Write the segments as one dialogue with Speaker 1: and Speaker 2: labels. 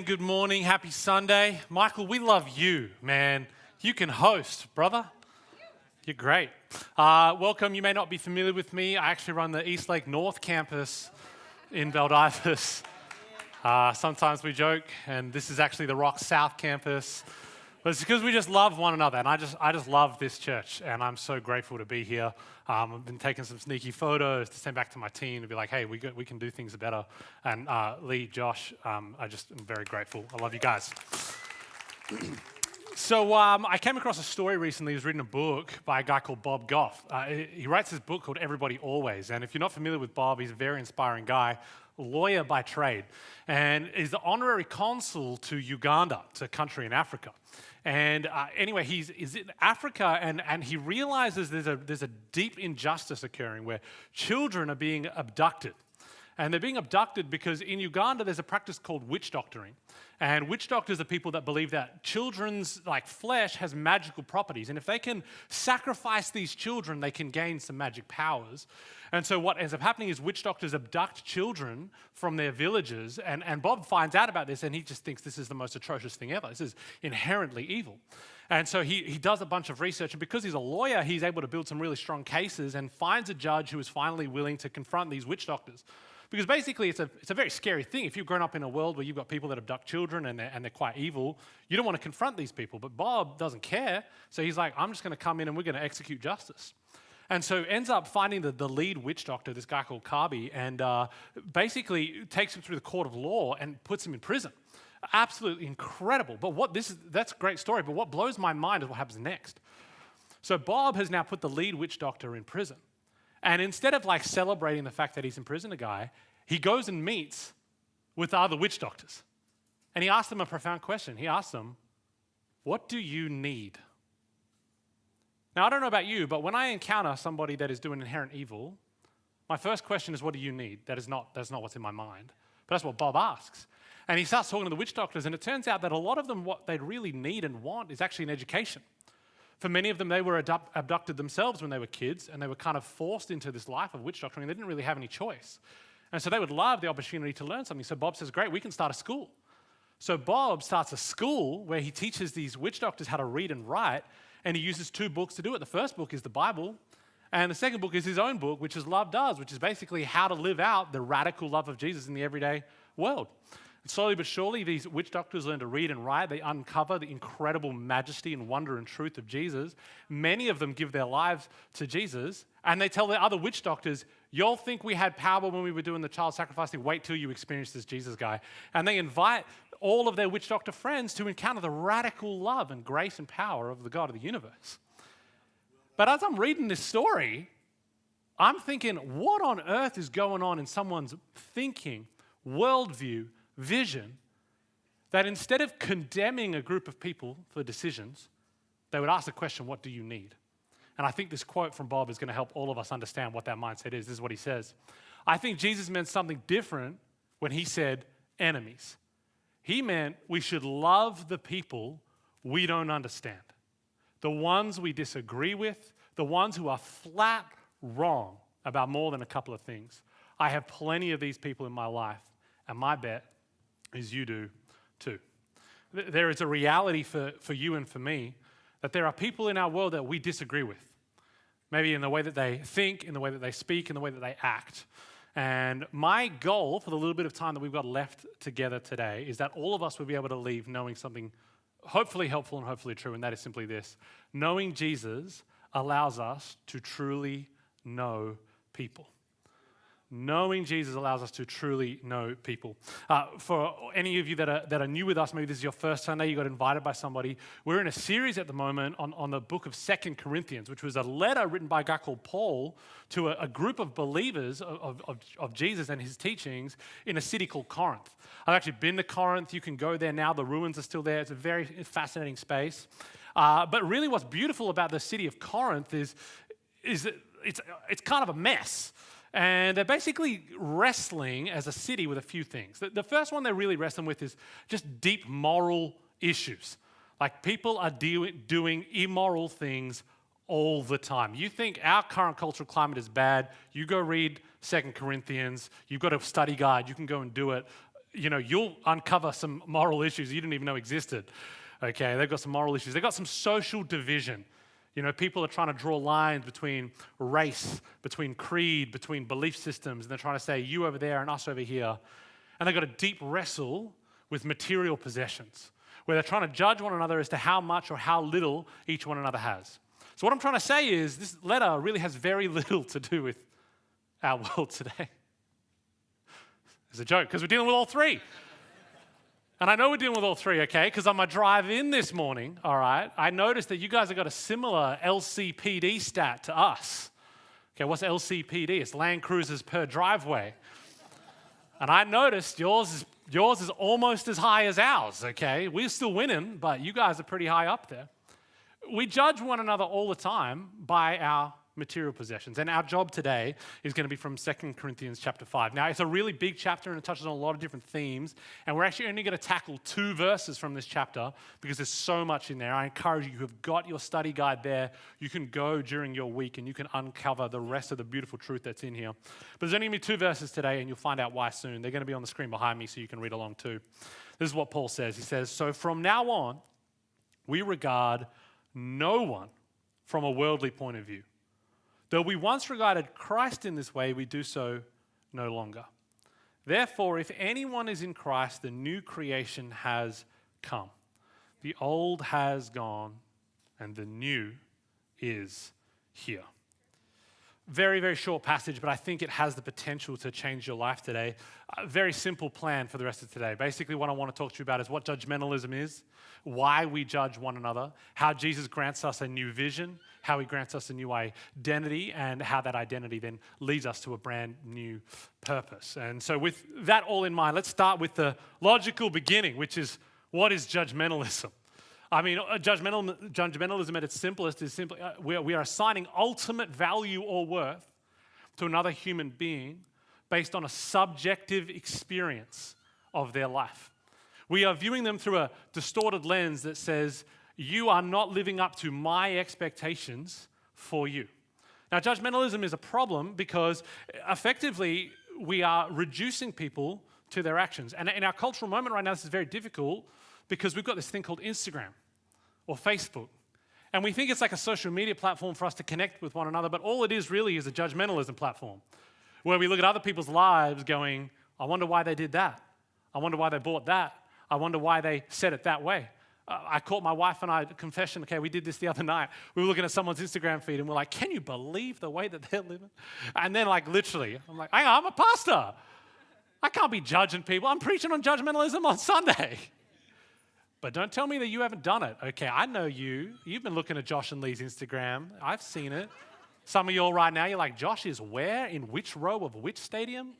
Speaker 1: Good morning, happy Sunday. Michael, we love you, man. You can host, brother. You're great. Welcome. You may not be familiar with me. I actually run the Eastlake North campus in Baldivis. Sometimes we joke, and this is actually the Rock South campus. But it's because we just love one another, and I just love this church, and I'm so grateful to be here. I've been taking some sneaky photos to send back to my team to be like, hey, we can do things better. And Lee, Josh, I just am very grateful. I love you guys. So I came across a story recently. I was reading a book by a guy called Bob Goff. He writes this book called Everybody Always. And if you're not familiar with Bob, he's a very inspiring guy, lawyer by trade, and is the honorary consul to Uganda, to a country in Africa. And anyway, he's in Africa, and he realizes there's a deep injustice occurring where children are being abducted. And they're being abducted because in Uganda, there's a practice called witch doctoring. And witch doctors are people that believe that children's flesh has magical properties. And if they can sacrifice these children, they can gain some magic powers. And so what ends up happening is witch doctors abduct children from their villages. And Bob finds out about this, and he just thinks this is the most atrocious thing ever. This is inherently evil. And so he does a bunch of research. And because he's a lawyer, he's able to build some really strong cases and finds a judge who is finally willing to confront these witch doctors. Because basically, it's a very scary thing. If you've grown up in a world where you've got people that abduct children and they're quite evil, you don't want to confront these people. But Bob doesn't care. So he's like, I'm just going to come in and we're going to execute justice. And so ends up finding the lead witch doctor, this guy called Kabi, and basically takes him through the court of law and puts him in prison. Absolutely incredible. But that's a great story. But what blows my mind is what happens next. So Bob has now put the lead witch doctor in prison. And instead of celebrating the fact that he's imprisoned a guy, he goes and meets with other witch doctors. And he asks them a profound question. He asks them, what do you need? Now, I don't know about you, but when I encounter somebody that is doing inherent evil, my first question is, what do you need? That's not what's in my mind. But that's what Bob asks. And he starts talking to the witch doctors, and it turns out that a lot of them, what they really need and want is actually an education. For many of them, they were abducted themselves when they were kids, and they were kind of forced into this life of witch doctoring. They didn't really have any choice. And so they would love the opportunity to learn something. So Bob says, great, we can start a school. So Bob starts a school where he teaches these witch doctors how to read and write, and he uses 2 books to do it. The first book is the Bible, and the second book is his own book, which is Love Does, which is basically how to live out the radical love of Jesus in the everyday world. Slowly but surely, these witch doctors learn to read and write. They uncover the incredible majesty and wonder and truth of Jesus. Many of them give their lives to Jesus, and they tell the other witch doctors, y'all think we had power when we were doing the child sacrifice thing? Wait till you experience this Jesus guy. And they invite all of their witch doctor friends to encounter the radical love and grace and power of the God of the universe. But as I'm reading this story, I'm thinking, what on earth is going on in someone's thinking, worldview, vision, that instead of condemning a group of people for decisions, they would ask the question, what do you need? And I think this quote from Bob is going to help all of us understand what that mindset is. This is what he says. I think Jesus meant something different when he said enemies. He meant we should love the people we don't understand, the ones we disagree with, the ones who are flat wrong about more than a couple of things. I have plenty of these people in my life, and my bet is you do too. There is a reality for you and for me that there are people in our world that we disagree with. Maybe in the way that they think, in the way that they speak, in the way that they act. And my goal for the little bit of time that we've got left together today is that all of us will be able to leave knowing something hopefully helpful and hopefully true, and that is simply this. Knowing Jesus allows us to truly know people. Knowing Jesus allows us to truly know people. For any of you that are new with us, maybe this is your first Sunday, you got invited by somebody. We're in a series at the moment on the book of 2 Corinthians, which was a letter written by a guy called Paul to a group of believers of Jesus and his teachings in a city called Corinth. I've actually been to Corinth. You can go there now. The ruins are still there. It's a very fascinating space. But really what's beautiful about the city of Corinth is that it's kind of a mess. And they're basically wrestling as a city with a few things. The first one they're really wrestling with is just deep moral issues. Like people are doing immoral things all the time. You think our current cultural climate is bad, you go read 2 Corinthians, you've got a study guide, you can go and do it. you'll uncover some moral issues you didn't even know existed. Okay, they've got some moral issues. They've got some social division. People are trying to draw lines between race, between creed, between belief systems, and they're trying to say you over there and us over here. And they've got a deep wrestle with material possessions, where they're trying to judge one another as to how much or how little each one another has. So what I'm trying to say is this letter really has very little to do with our world today. It's a joke, because we're dealing with all three. And I know we're dealing with all three, okay? Because on my drive in this morning, all right, I noticed that you guys have got a similar LCPD stat to us. Okay, what's LCPD? It's Land Cruisers per driveway. And I noticed yours is almost as high as ours, okay? We're still winning, but you guys are pretty high up there. We judge one another all the time by our material possessions. And our job today is going to be from 2 Corinthians chapter 5. Now, it's a really big chapter and it touches on a lot of different themes. And we're actually only going to tackle 2 verses from this chapter because there's so much in there. I encourage you, have got your study guide there. You can go during your week and you can uncover the rest of the beautiful truth that's in here. But there's only going to be 2 verses today and you'll find out why soon. They're going to be on the screen behind me so you can read along too. This is what Paul says. He says, "So from now on, we regard no one from a worldly point of view. Though we once regarded Christ in this way, we do so no longer. Therefore, if anyone is in Christ, the new creation has come. The old has gone, and the new is here." Very, very short passage, but I think it has the potential to change your life today. A very simple plan for the rest of today. Basically, what I want to talk to you about is what judgmentalism is, why we judge one another, how Jesus grants us a new vision, how he grants us a new identity, and how that identity then leads us to a brand new purpose. And so with that all in mind, let's start with the logical beginning, which is, what is judgmentalism? I mean, judgmentalism at its simplest is simply we are assigning ultimate value or worth to another human being based on a subjective experience of their life. We are viewing them through a distorted lens that says, you are not living up to my expectations for you. Now, judgmentalism is a problem because effectively we are reducing people to their actions. And in our cultural moment right now, this is very difficult because we've got this thing called Instagram or Facebook. And we think it's like a social media platform for us to connect with one another, but all it is really is a judgmentalism platform where we look at other people's lives going, I wonder why they did that. I wonder why they bought that. I wonder why they said it that way. I caught my wife and I confession, okay, we did this the other night. We were looking at someone's Instagram feed and we're like, can you believe the way that they're living? And then like literally, I'm like, hang on, I'm a pastor. I can't be judging people. I'm preaching on judgmentalism on Sunday. But don't tell me that you haven't done it. Okay, I know you. You've been looking at Josh and Lee's Instagram. I've seen it. Some of you all right now, you're like, Josh is where? In which row of which stadium?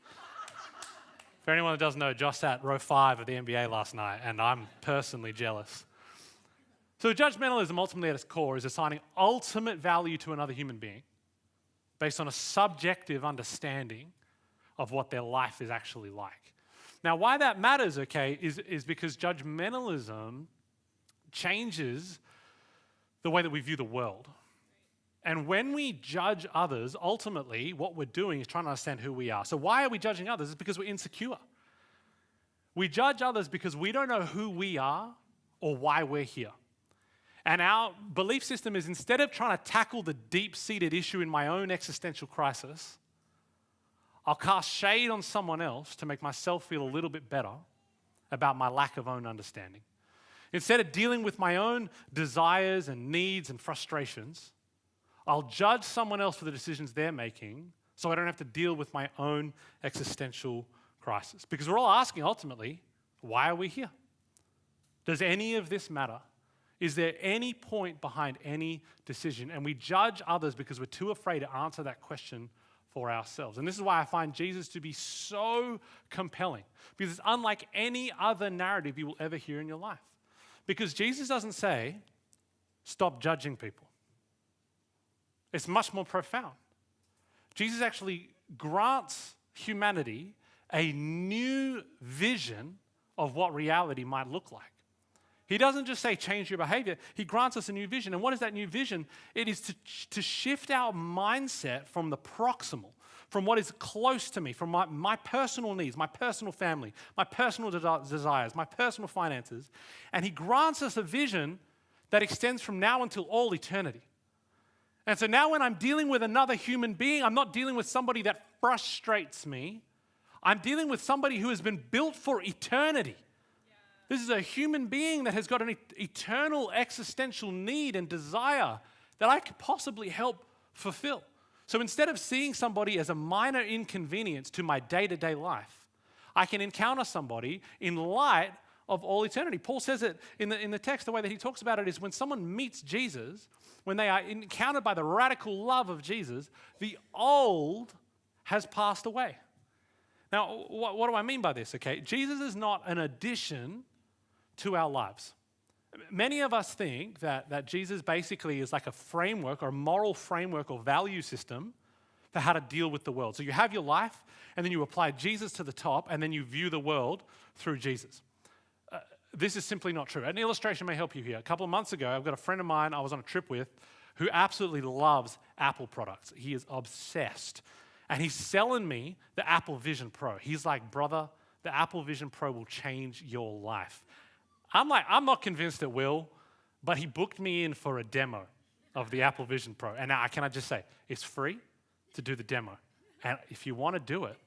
Speaker 1: For anyone that doesn't know, Josh sat row 5 of the NBA last night, and I'm personally jealous. So judgmentalism ultimately at its core is assigning ultimate value to another human being based on a subjective understanding of what their life is actually like. Now, why that matters, okay, is because judgmentalism changes the way that we view the world. And when we judge others, ultimately, what we're doing is trying to understand who we are. So why are we judging others? It's because we're insecure. We judge others because we don't know who we are or why we're here. And our belief system is, instead of trying to tackle the deep-seated issue in my own existential crisis, I'll cast shade on someone else to make myself feel a little bit better about my lack of own understanding. Instead of dealing with my own desires and needs and frustrations, I'll judge someone else for the decisions they're making so I don't have to deal with my own existential crisis. Because we're all asking ultimately, why are we here? Does any of this matter? Is there any point behind any decision? And we judge others because we're too afraid to answer that question for ourselves. And this is why I find Jesus to be so compelling, because it's unlike any other narrative you will ever hear in your life. Because Jesus doesn't say, stop judging people. It's much more profound. Jesus actually grants humanity a new vision of what reality might look like. He doesn't just say change your behavior. He grants us a new vision. And what is that new vision? It is to shift our mindset from the proximal, from what is close to me, from my personal needs, my personal family, my personal desires, my personal finances. And he grants us a vision that extends from now until all eternity. And so now when I'm dealing with another human being, I'm not dealing with somebody that frustrates me. I'm dealing with somebody who has been built for eternity. This is a human being that has got an eternal existential need and desire that I could possibly help fulfill. So instead of seeing somebody as a minor inconvenience to my day-to-day life, I can encounter somebody in light of all eternity. Paul says it in the text, the way that he talks about it is when someone meets Jesus, when they are encountered by the radical love of Jesus, the old has passed away. Now, what do I mean by this, okay? Jesus is not an addition to our lives. Many of us think that Jesus basically is like a framework or a moral framework or value system for how to deal with the world. So you have your life, and then you apply Jesus to the top, and then you view the world through Jesus. This is simply not true. An illustration may help you here. A couple of months ago, I've got a friend of mine I was on a trip with who absolutely loves Apple products. He is obsessed. And he's selling me the Apple Vision Pro. He's like, brother, the Apple Vision Pro will change your life. I'm like, I'm not convinced it will, but he booked me in for a demo of the Apple Vision Pro. And now, can I just say, it's free to do the demo. And if you want to do it,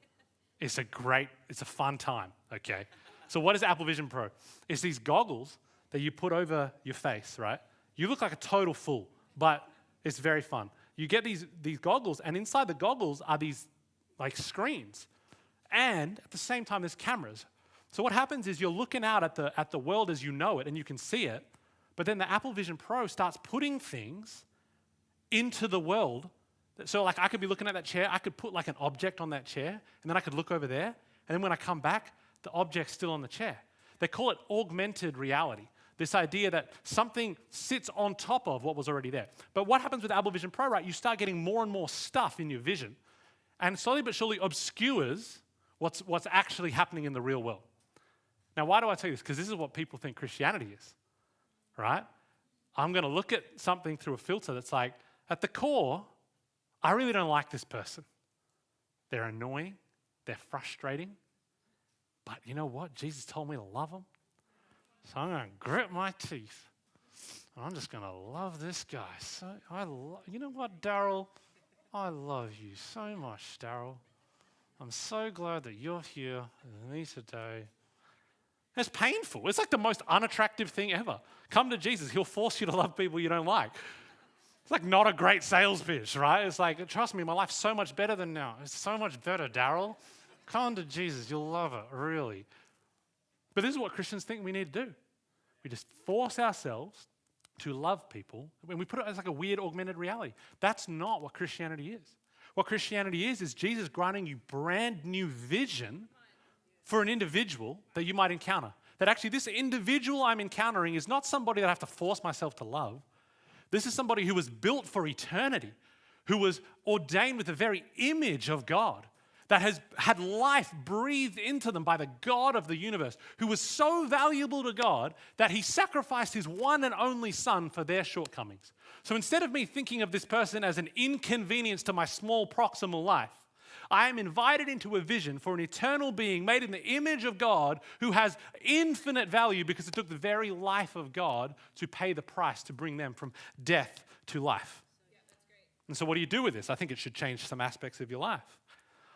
Speaker 1: it's a fun time, okay? So what is Apple Vision Pro? It's these goggles that you put over your face, right? You look like a total fool, but it's very fun. You get these goggles, and inside the goggles are these like screens. And at the same time, there's cameras. So what happens is you're looking out at the world as you know it, and you can see it, but then the Apple Vision Pro starts putting things into the world. So like I could be looking at that chair, I could put like an object on that chair, and then I could look over there, and then when I come back, the object's still on the chair. They call it augmented reality. This idea that something sits on top of what was already there. But what happens with Apple Vision Pro, right? You start getting more and more stuff in your vision, and slowly but surely obscures what's actually happening in the real world. Now, why do I tell you this? Because this is what people think Christianity is, right? I'm going to look at something through a filter that's like, at the core, I really don't like this person. They're annoying. They're frustrating. But you know what? Jesus told me to love them. So I'm going to grit my teeth. And I'm just going to love this guy. So you know what, Daryl? I love you so much, Daryl. I'm so glad that you're here with me today. It's painful. It's like the most unattractive thing ever. Come to Jesus. He'll force you to love people you don't like. It's like not a great sales pitch, right? It's like, trust me, my life's so much better than now. It's so much better, Daryl. Come to Jesus. You'll love it, really. But this is what Christians think we need to do. We just force ourselves to love people, and we put it as like a weird augmented reality. That's not what Christianity is. What Christianity is Jesus granting you brand new vision for an individual that you might encounter. That actually this individual I'm encountering is not somebody that I have to force myself to love. This is somebody who was built for eternity, who was ordained with the very image of God, that has had life breathed into them by the God of the universe, who was so valuable to God that he sacrificed his one and only son for their shortcomings. So instead of me thinking of this person as an inconvenience to my small proximal life, I am invited into a vision for an eternal being made in the image of God who has infinite value because it took the very life of God to pay the price to bring them from death to life. Yeah, that's great. And so what do you do with this? I think it should change some aspects of your life.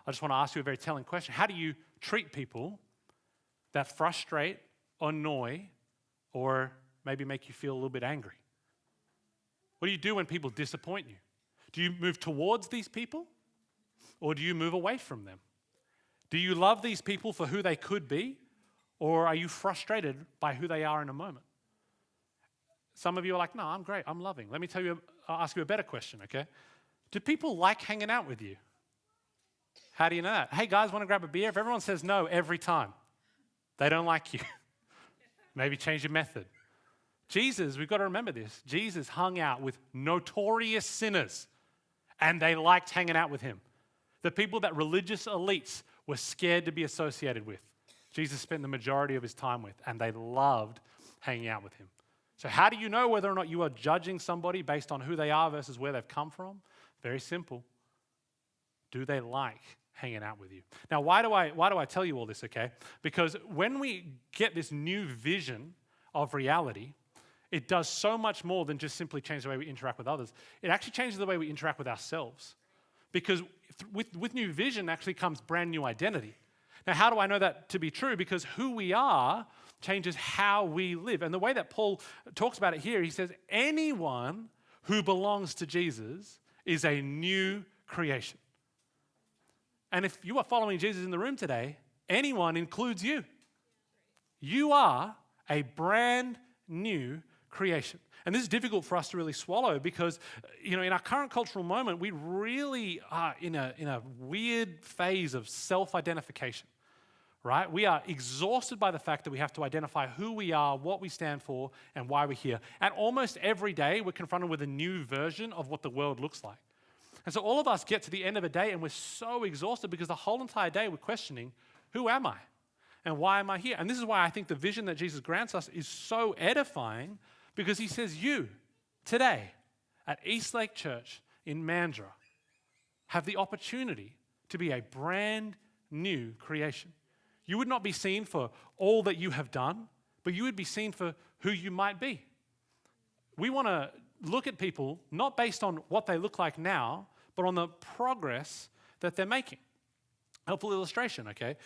Speaker 1: I just want to ask you a very telling question. How do you treat people that frustrate, annoy, or maybe make you feel a little bit angry? What do you do when people disappoint you? Do you move towards these people? Or do you move away from them? Do you love these people for who they could be? Or are you frustrated by who they are in a moment? Some of you are like, no, I'm great, I'm loving. Let me I'll ask you a better question, okay? Do people like hanging out with you? How do you know that? Hey guys, want to grab a beer? If everyone says no every time, they don't like you. Maybe change your method. Jesus, we've got to remember this. Jesus hung out with notorious sinners, and they liked hanging out with him. The people that religious elites were scared to be associated with, Jesus spent the majority of his time with, and they loved hanging out with him. So how do you know whether or not you are judging somebody based on who they are versus where they've come from? Very simple. Do they like hanging out with you? Now, why do I tell you all this, okay? Because when we get this new vision of reality, it does so much more than just simply change the way we interact with others. It actually changes the way we interact with ourselves. Because with new vision actually comes brand new identity. Now, how do I know that to be true? Because who we are changes how we live. And the way that Paul talks about it here, he says, anyone who belongs to Jesus is a new creation. And if you are following Jesus in the room today, anyone includes you. You are a brand new creation. And this is difficult for us to really swallow because, in our current cultural moment, we really are in a weird phase of self-identification, right? We are exhausted by the fact that we have to identify who we are, what we stand for, and why we're here. And almost every day, we're confronted with a new version of what the world looks like. And so all of us get to the end of a day and we're so exhausted because the whole entire day we're questioning, who am I? And why am I here? And this is why I think the vision that Jesus grants us is so edifying, because he says you, today, at Eastlake Church in Mandurah, have the opportunity to be a brand new creation. You would not be seen for all that you have done, but you would be seen for who you might be. We want to look at people not based on what they look like now, but on the progress that they're making. Helpful illustration, okay?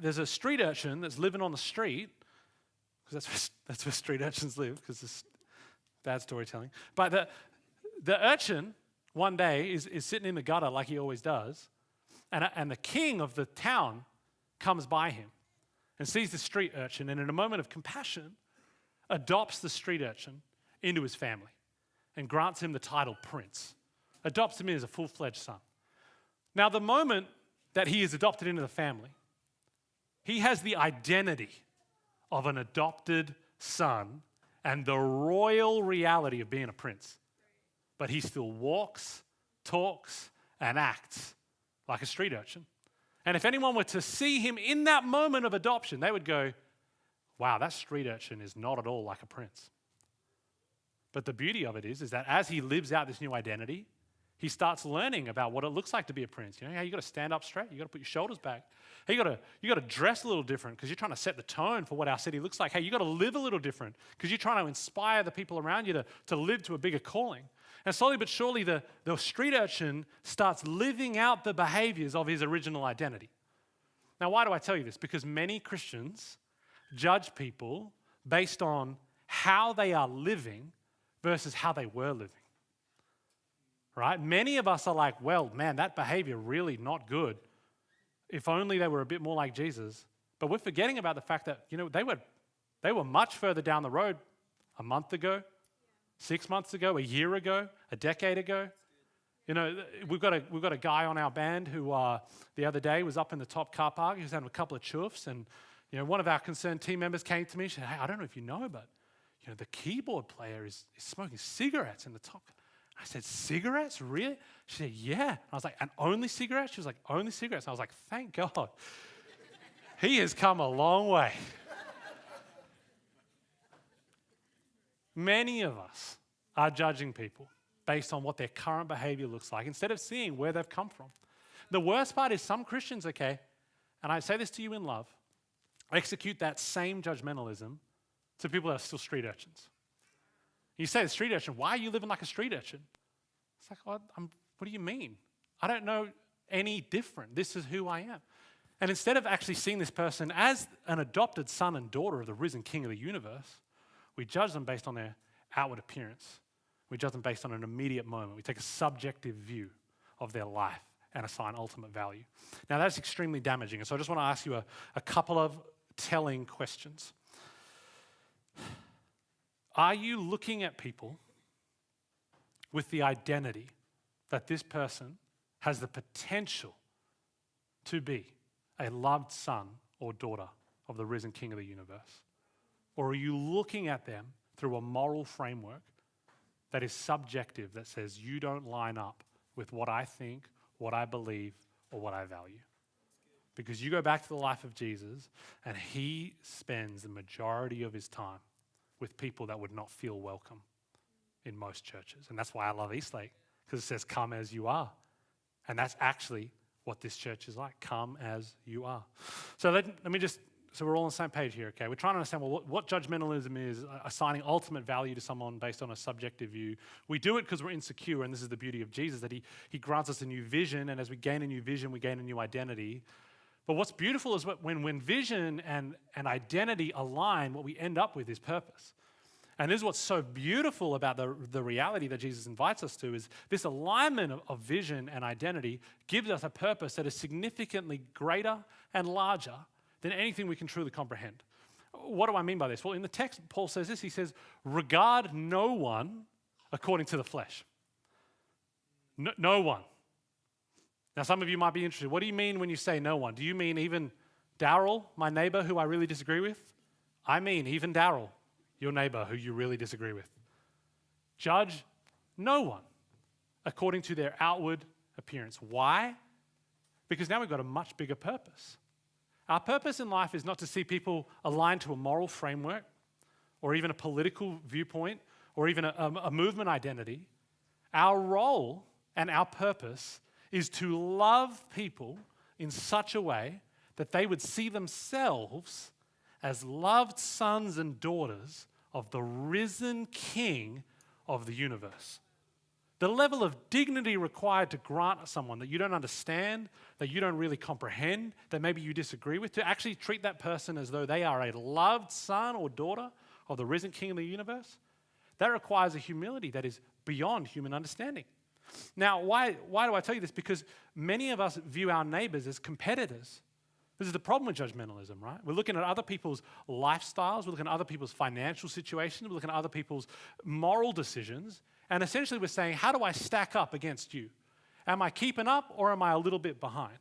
Speaker 1: There's a street urchin that's living on the street, because that's where street urchins live, because it's bad storytelling. But the urchin, one day, is sitting in the gutter like he always does, and the king of the town comes by him and sees the street urchin, and in a moment of compassion, adopts the street urchin into his family and grants him the title prince, adopts him in as a full-fledged son. Now, the moment that he is adopted into the family, he has the identity of an adopted son and the royal reality of being a prince. But he still walks, talks, and acts like a street urchin. And if anyone were to see him in that moment of adoption, they would go, wow, that street urchin is not at all like a prince. But the beauty of it is that as he lives out this new identity, he starts learning about what it looks like to be a prince. You got to stand up straight. You got to put your shoulders back. Hey, you got to dress a little different because you're trying to set the tone for what our city looks like. Hey, you got to live a little different because you're trying to inspire the people around you to live to a bigger calling. And slowly but surely, the street urchin starts living out the behaviors of his original identity. Now, why do I tell you this? Because many Christians judge people based on how they are living versus how they were living. Right? Many of us are like, well, man, that behavior really not good. If only they were a bit more like Jesus. But we're forgetting about the fact that, they were much further down the road a month ago, 6 months ago, a year ago, a decade ago. We've got a guy on our band who the other day was up in the top car park. He was having a couple of chuffs, and one of our concerned team members came to me and said, hey, I don't know if you know, but the keyboard player is smoking cigarettes in the top. I said, cigarettes? Really? She said, yeah. I was like, and only cigarettes? She was like, only cigarettes. I was like, thank God. He has come a long way. Many of us are judging people based on what their current behavior looks like instead of seeing where they've come from. The worst part is some Christians, okay, and I say this to you in love, execute that same judgmentalism to people that are still street urchins. You say the street urchin, why are you living like a street urchin? It's like, what do you mean? I don't know any different. This is who I am. And instead of actually seeing this person as an adopted son and daughter of the risen King of the universe, we judge them based on their outward appearance. We judge them based on an immediate moment. We take a subjective view of their life and assign ultimate value. Now, that's extremely damaging. And so I just want to ask you a couple of telling questions. Are you looking at people with the identity that this person has the potential to be a loved son or daughter of the risen King of the universe? Or are you looking at them through a moral framework that is subjective, that says you don't line up with what I think, what I believe, or what I value? Because you go back to the life of Jesus and he spends the majority of his time with people that would not feel welcome in most churches. And that's why I love Eastlake, because it says, come as you are. And that's actually what this church is like. Come as you are. So so we're all on the same page here, okay? We're trying to understand, well, what judgmentalism is, assigning ultimate value to someone based on a subjective view. We do it because we're insecure, and this is the beauty of Jesus, that he grants us a new vision, and as we gain a new vision, we gain a new identity. But what's beautiful is when vision and identity align, what we end up with is purpose. And this is what's so beautiful about the reality that Jesus invites us to, is this alignment of vision and identity gives us a purpose that is significantly greater and larger than anything we can truly comprehend. What do I mean by this? Well, in the text, Paul says this. He says, regard no one according to the flesh. No one. Now, some of you might be interested. What do you mean when you say no one? Do you mean even Daryl, my neighbor, who I really disagree with? I mean even Daryl, your neighbor, who you really disagree with. Judge no one according to their outward appearance. Why? Because now we've got a much bigger purpose. Our purpose in life is not to see people aligned to a moral framework or even a political viewpoint or even a movement identity. Our role and our purpose is to love people in such a way that they would see themselves as loved sons and daughters of the risen King of the universe. The level of dignity required to grant someone that you don't understand, that you don't really comprehend, that maybe you disagree with, to actually treat that person as though they are a loved son or daughter of the risen King of the universe, that requires a humility that is beyond human understanding. Now, why do I tell you this? Because many of us view our neighbors as competitors. This is the problem with judgmentalism, right? We're looking at other people's lifestyles, we're looking at other people's financial situations, we're looking at other people's moral decisions, and essentially we're saying, how do I stack up against you? Am I keeping up or am I a little bit behind?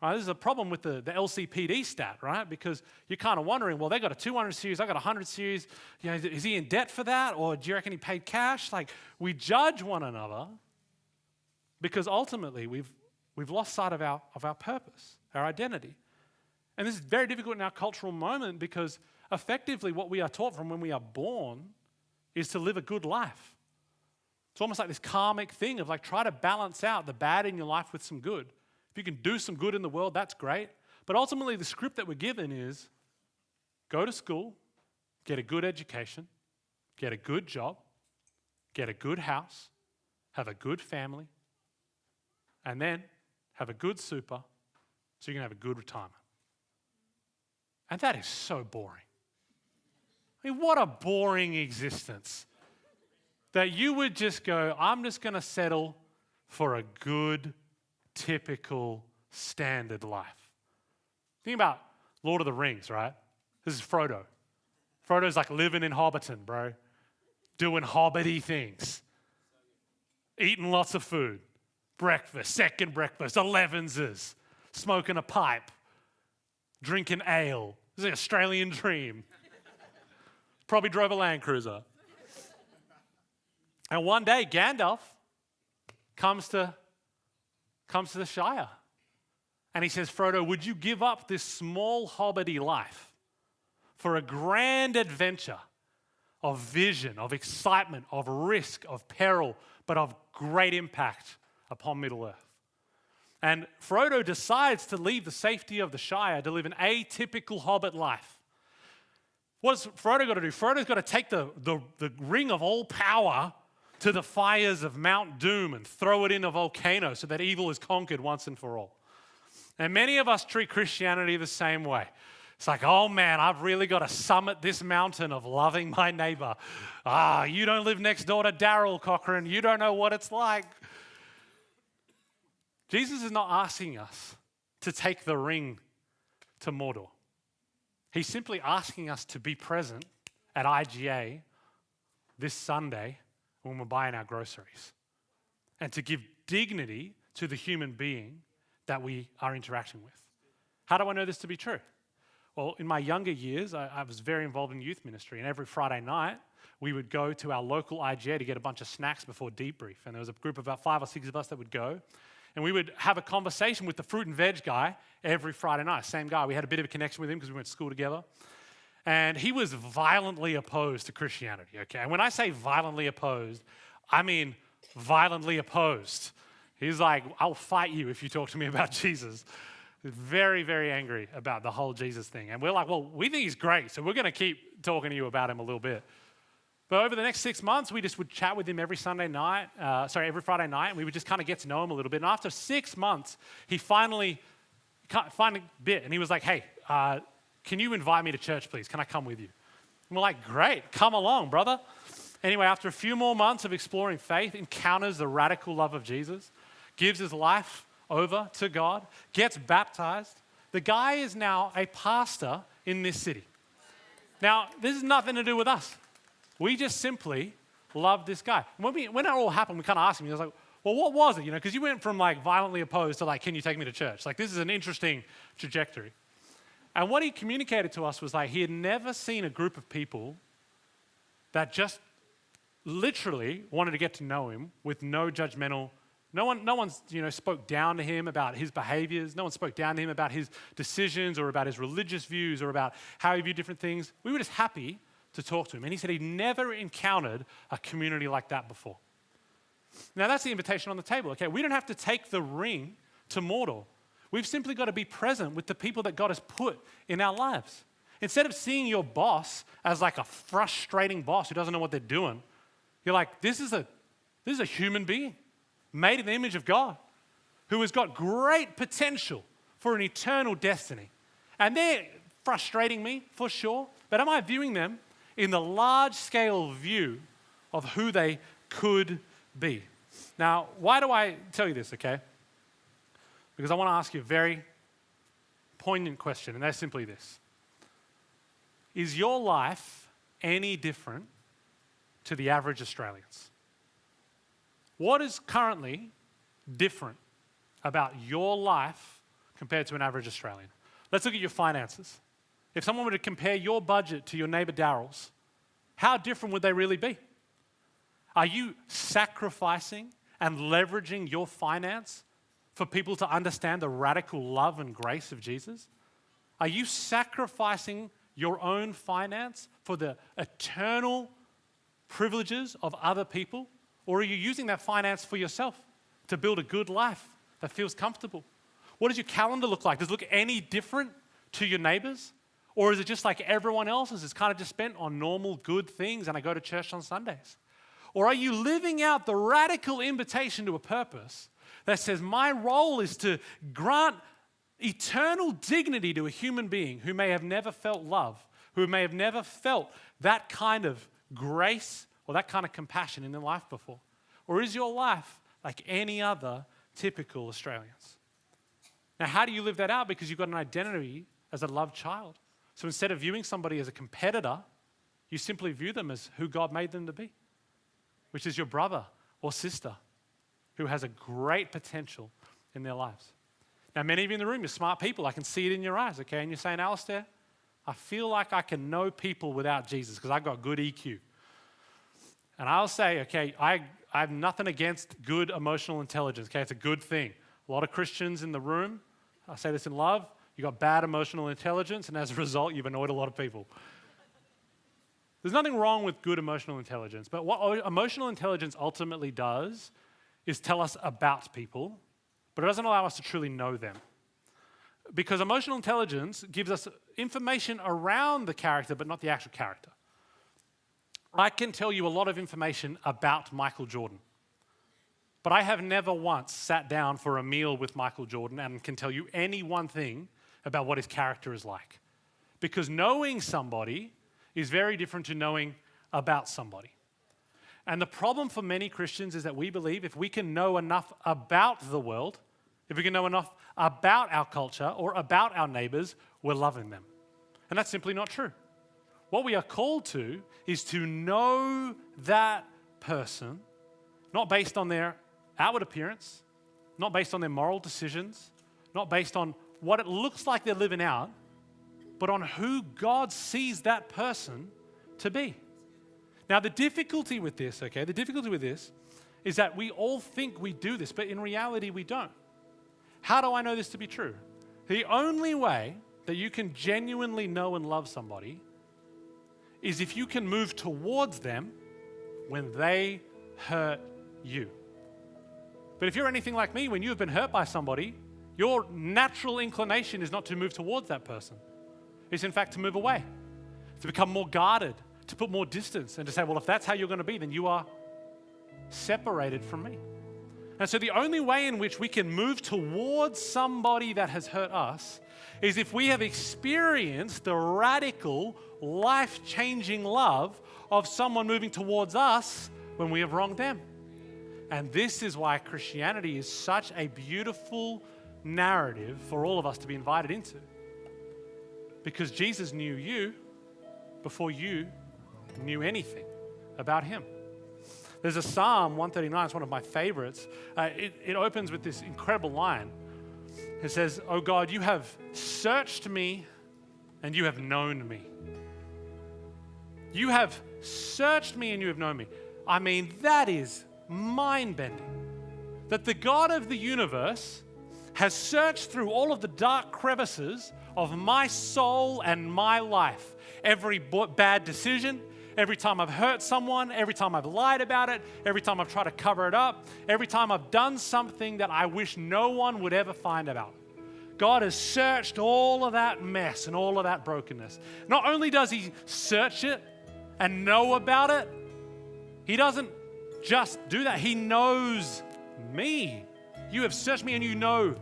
Speaker 1: Right? This is a problem with the LCPD stat, right? Because you're kind of wondering, well, they got a 200 series, I got a 100 series. You know, is he in debt for that? Or do you reckon he paid cash? Like, we judge one another because ultimately we've lost sight of our purpose, our identity. And this is very difficult in our cultural moment because effectively what we are taught from when we are born is to live a good life. It's almost like this karmic thing of like try to balance out the bad in your life with some good. If you can do some good in the world, that's great. But ultimately the script that we're given is go to school, get a good education, get a good job, get a good house, have a good family, and then have a good super so you can have a good retirement. And that is so boring. I mean, what a boring existence. That you would just go, I'm just going to settle for a good, typical, standard life. Think about Lord of the Rings, right? This is Frodo. Frodo's like living in Hobbiton, bro. Doing hobbity things. Eating lots of food. Breakfast, second breakfast, 11s, smoking a pipe. Drinking ale. This is an Australian dream. Probably drove a Land Cruiser. And one day, Gandalf comes to the Shire. And he says, Frodo, would you give up this small hobbity life for a grand adventure of vision, of excitement, of risk, of peril, but of great impact upon Middle-earth? And Frodo decides to leave the safety of the Shire to live an atypical hobbit life. What's Frodo got to do? Frodo's got to take the ring of all power to the fires of Mount Doom and throw it in a volcano so that evil is conquered once and for all. And many of us treat Christianity the same way. It's like, oh man, I've really got to summit this mountain of loving my neighbor. You don't live next door to Daryl, Cochrane. You don't know what it's like. Jesus is not asking us to take the ring to Mordor. He's simply asking us to be present at IGA this Sunday when we're buying our groceries and to give dignity to the human being that we are interacting with. How do I know this to be true? Well, in my younger years, I was very involved in youth ministry, and every Friday night, we would go to our local IGA to get a bunch of snacks before debrief, and there was a group of about 5 or 6 of us that would go, and we would have a conversation with the fruit and veg guy every Friday night. Same guy. We had a bit of a connection with him because we went to school together. And he was violently opposed to Christianity, okay? And when I say violently opposed, I mean violently opposed. He's like, I'll fight you if you talk to me about Jesus. Very, very angry about the whole Jesus thing. And we're like, well, we think he's great, so we're going to keep talking to you about him a little bit. But over the next 6 months, we just would chat with him every Friday night, and we would just kind of get to know him a little bit. And after 6 months, he finally bit, and he was like, hey, can you invite me to church, please? Can I come with you? And we're like, great, come along, brother. Anyway, after a few more months of exploring faith, encounters the radical love of Jesus, gives his life over to God, gets baptized. The guy is now a pastor in this city. Now, this has nothing to do with us. We just simply love this guy. When it all happened, we kind of asked him, he was like, well, what was it? Because you went from like violently opposed to like, can you take me to church? Like, this is an interesting trajectory. And what he communicated to us was like, he had never seen a group of people that just literally wanted to get to know him with no judgmental. No one spoke down to him about his behaviors. No one spoke down to him about his decisions or about his religious views or about how he viewed different things. We were just happy to talk to him. And he said he'd never encountered a community like that before. Now that's the invitation on the table. Okay, we don't have to take the ring to mortal. We've simply got to be present with the people that God has put in our lives. Instead of seeing your boss as like a frustrating boss who doesn't know what they're doing, you're like, this is a human being made in the image of God who has got great potential for an eternal destiny. And they're frustrating me for sure, but am I viewing them in the large scale view of who they could be? Now, why do I tell you this, okay? Because I want to ask you a very poignant question, and that's simply this. Is your life any different to the average Australians? What is currently different about your life compared to an average Australian? Let's look at your finances. If someone were to compare your budget to your neighbor Daryl's, how different would they really be? Are you sacrificing and leveraging your finance for people to understand the radical love and grace of Jesus? Are you sacrificing your own finance for the eternal privileges of other people? Or are you using that finance for yourself to build a good life that feels comfortable? What does your calendar look like? Does it look any different to your neighbors? Or is it just like everyone else's? It's kind of just spent on normal good things and I go to church on Sundays. Or are you living out the radical invitation to a purpose that says my role is to grant eternal dignity to a human being who may have never felt love, who may have never felt that kind of grace or that kind of compassion in their life before? Or is your life like any other typical Australians? Now, how do you live that out? Because you've got an identity as a loved child. So instead of viewing somebody as a competitor, you simply view them as who God made them to be, which is your brother or sister who has a great potential in their lives. Now, many of you in the room, you're smart people. I can see it in your eyes, okay? And you're saying, Alistair, I feel like I can know people without Jesus because I've got good EQ. And I'll say, okay, I have nothing against good emotional intelligence, okay? It's a good thing. A lot of Christians in the room, I say this in love, you got bad emotional intelligence, and as a result, you've annoyed a lot of people. There's nothing wrong with good emotional intelligence, but what emotional intelligence ultimately does is tell us about people, but it doesn't allow us to truly know them. Because emotional intelligence gives us information around the character, but not the actual character. I can tell you a lot of information about Michael Jordan, but I have never once sat down for a meal with Michael Jordan and can tell you any one thing about what his character is like. Because knowing somebody is very different to knowing about somebody. And the problem for many Christians is that we believe if we can know enough about the world, if we can know enough about our culture or about our neighbors, we're loving them. And that's simply not true. What we are called to is to know that person, not based on their outward appearance, not based on their moral decisions, not based on what it looks like they're living out, but on who God sees that person to be. Now, the difficulty with this, is that we all think we do this, but in reality, we don't. How do I know this to be true? The only way that you can genuinely know and love somebody is if you can move towards them when they hurt you. But if you're anything like me, when you have been hurt by somebody, your natural inclination is not to move towards that person. It's in fact to move away, to become more guarded, to put more distance, and to say, well, if that's how you're going to be, then you are separated from me. And so the only way in which we can move towards somebody that has hurt us is if we have experienced the radical, life-changing love of someone moving towards us when we have wronged them. And this is why Christianity is such a beautiful narrative for all of us to be invited into. Because Jesus knew you before you knew anything about him. There's a Psalm 139, it's one of my favorites. It opens with this incredible line. It says, "Oh God, you have searched me and you have known me." You have searched me and you have known me. I mean, that is mind-bending. That the God of the universe has searched through all of the dark crevices of my soul and my life. Every bad decision, every time I've hurt someone, every time I've lied about it, every time I've tried to cover it up, every time I've done something that I wish no one would ever find about. God has searched all of that mess and all of that brokenness. Not only does he search it and know about it, he doesn't just do that. He knows me. You have searched me and you know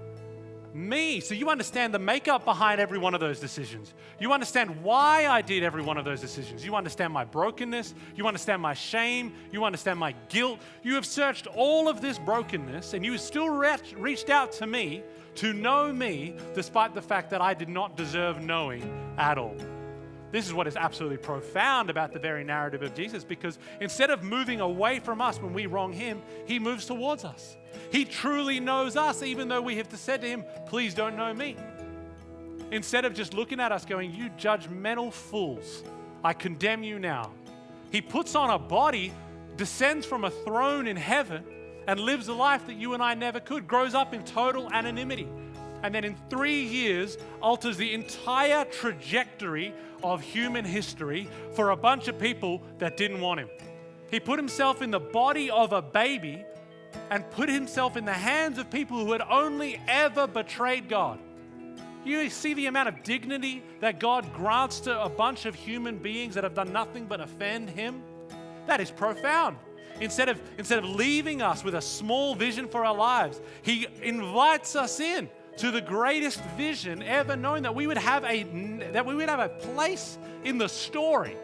Speaker 1: me. So you understand the makeup behind every one of those decisions. You understand why I did every one of those decisions. You understand my brokenness. You understand my shame. You understand my guilt. You have searched all of this brokenness and you still reached out to me to know me despite the fact that I did not deserve knowing at all. This is what is absolutely profound about the very narrative of Jesus, because instead of moving away from us when we wrong him, he moves towards us. He truly knows us, even though we have said to him, please don't know me. Instead of just looking at us going, you judgmental fools, I condemn you now. He puts on a body, descends from a throne in heaven, and lives a life that you and I never could, grows up in total anonymity. And then in 3 years, alters the entire trajectory of human history for a bunch of people that didn't want him. He put himself in the body of a baby and put himself in the hands of people who had only ever betrayed God. You see the amount of dignity that God grants to a bunch of human beings that have done nothing but offend him? That is profound. Instead of leaving us with a small vision for our lives, he invites us in to the greatest vision ever known, that we would have a place in the story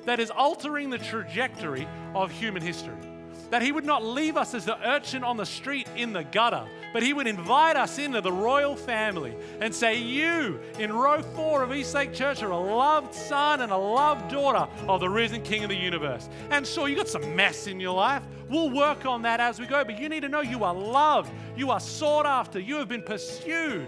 Speaker 1: that is altering the trajectory of human history. That he would not leave us as the urchin on the street in the gutter, but he would invite us into the royal family and say, you in row 4 of Eastlake Church are a loved son and a loved daughter of the risen King of the universe. And sure, you got some mess in your life. We'll work on that as we go, but you need to know you are loved. You are sought after. You have been pursued.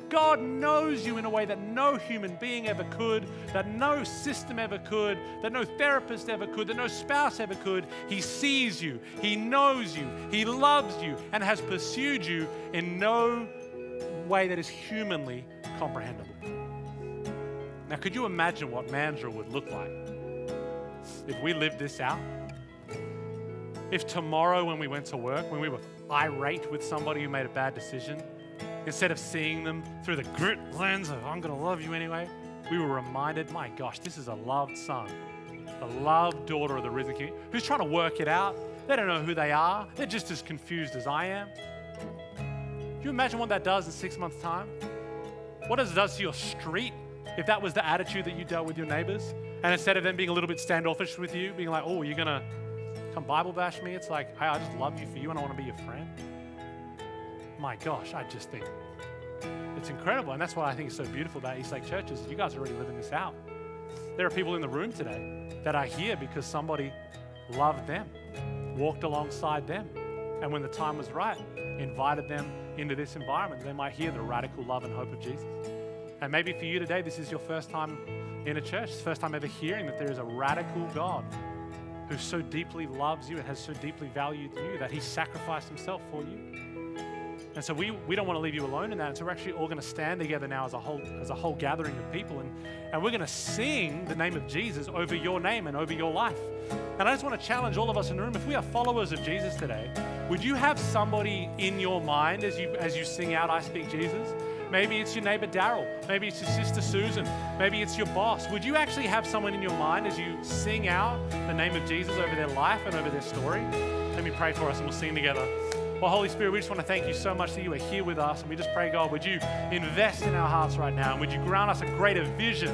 Speaker 1: God knows you in a way that no human being ever could, that no system ever could, that no therapist ever could, that no spouse ever could. He sees you, he knows you, he loves you, and has pursued you in no way that is humanly comprehensible. Now, could you imagine what Mandurah would look like if we lived this out? If tomorrow when we went to work, when we were irate with somebody who made a bad decision, instead of seeing them through the grit lens of, I'm going to love you anyway, we were reminded, my gosh, this is a loved son, the loved daughter of the risen King, who's trying to work it out. They don't know who they are. They're just as confused as I am. Do you imagine what that does in 6 months' time? What it does to your street if that was the attitude that you dealt with your neighbors? And instead of them being a little bit standoffish with you, being like, oh, you're going to come Bible bash me? It's like, hey, I just love you for you and I want to be your friend. My gosh, I just think it's incredible. And that's what I think is so beautiful about Eastlake Church is you guys are already living this out. There are people in the room today that are here because somebody loved them, walked alongside them, and when the time was right, invited them into this environment. They might hear the radical love and hope of Jesus. And maybe for you today, this is your first time in a church, first time ever hearing that there is a radical God who so deeply loves you and has so deeply valued you that he sacrificed himself for you. And so we don't want to leave you alone in that. And so we're actually all going to stand together now as a whole gathering of people. And we're going to sing the name of Jesus over your name and over your life. And I just want to challenge all of us in the room, if we are followers of Jesus today, would you have somebody in your mind as you sing out, I speak Jesus? Maybe it's your neighbor Daryl. Maybe it's your sister Susan. Maybe it's your boss. Would you actually have someone in your mind as you sing out the name of Jesus over their life and over their story? Let me pray for us and we'll sing together. Well, Holy Spirit, we just want to thank you so much that you are here with us. And we just pray, God, would you invest in our hearts right now? And would you grant us a greater vision